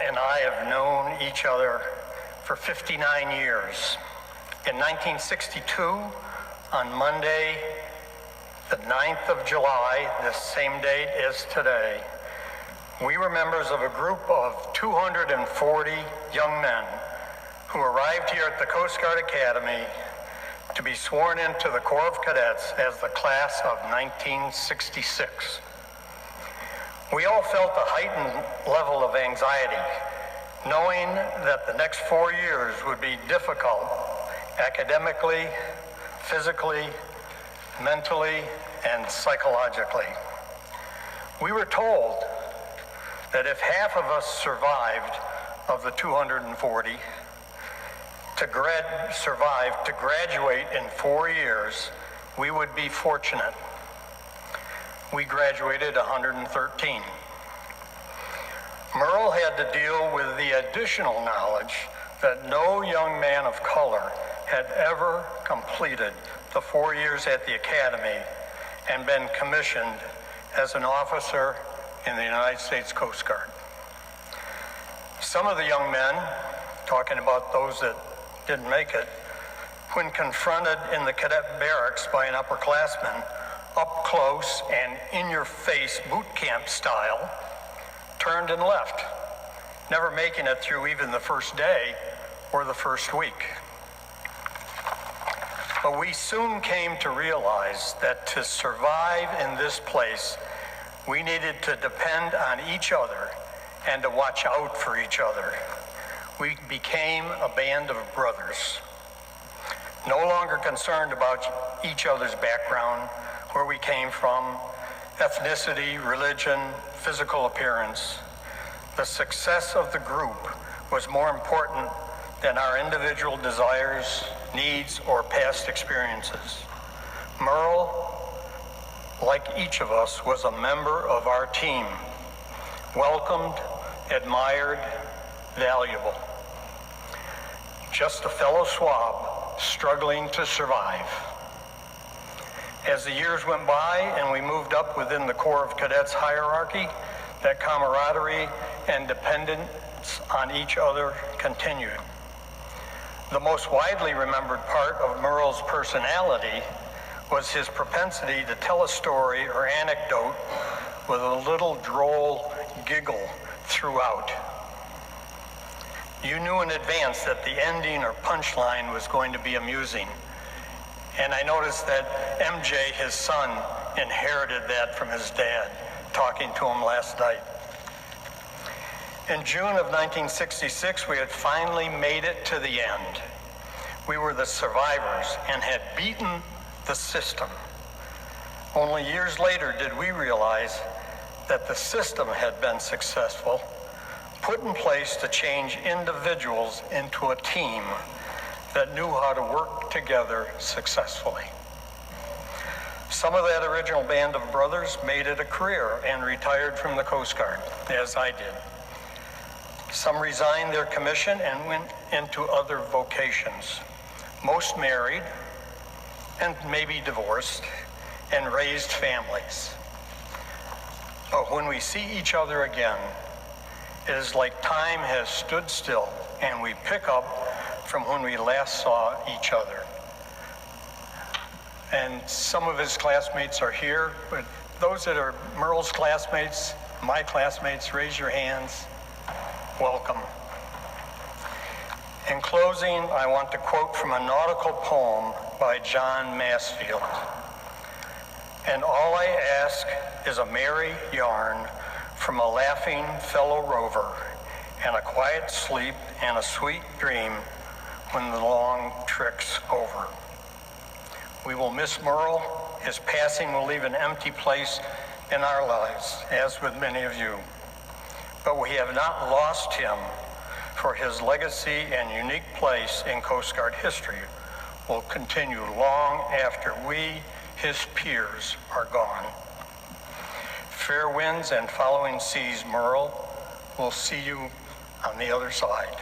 and I have known each other for 59 years. In 1962, on Monday, the 9th of July, the same date as today, we were members of a group of 240 young men who arrived here at the Coast Guard Academy to be sworn into the Corps of Cadets as the class of 1966. We all felt a heightened level of anxiety, knowing that the next 4 years would be difficult academically, physically, mentally, and psychologically. We were told that if half of us survived of the 240 survived to graduate in 4 years, we would be fortunate. We graduated 113. Merle had to deal with the additional knowledge that no young man of color had ever completed the 4 years at the academy and been commissioned as an officer in the United States Coast Guard. Some of the young men, talking about those that didn't make it, when confronted in the cadet barracks by an upperclassman, up close and in-your-face boot camp style, turned and left, never making it through even the first day or the first week. But we soon came to realize that to survive in this place, we needed to depend on each other and to watch out for each other. We became a band of brothers, no longer concerned about each other's background, where we came from, ethnicity, religion, physical appearance. The success of the group was more important than our individual desires, needs, or past experiences. Merle, like each of us, was a member of our team, welcomed, admired, valuable. Just a fellow swab struggling to survive. As the years went by and we moved up within the Corps of Cadets hierarchy, that camaraderie and dependence on each other continued. The most widely remembered part of Merle's personality was his propensity to tell a story or anecdote with a little droll giggle throughout. You knew in advance that the ending or punchline was going to be amusing. And I noticed that MJ, his son, inherited that from his dad, talking to him last night. In June of 1966, we had finally made it to the end. We were the survivors and had beaten the system. Only years later did we realize that the system had been successful, put in place to change individuals into a team that knew how to work together successfully. Some of that original band of brothers made it a career and retired from the Coast Guard, as I did. Some resigned their commission and went into other vocations. Most married, and maybe divorced, and raised families. But when we see each other again, it is like time has stood still and we pick up from when we last saw each other. And some of his classmates are here, but those that are Merle's classmates, my classmates, raise your hands. Welcome. In closing, I want to quote from a nautical poem by John Masefield. And all I ask is a merry yarn from a laughing fellow rover, and a quiet sleep and a sweet dream when the long trick's over. We will miss Merle. His passing will leave an empty place in our lives, as with many of you. But we have not lost him, for his legacy and unique place in Coast Guard history will continue long after we, his peers, are gone. Fair winds and following seas, Merle. We'll see you on the other side.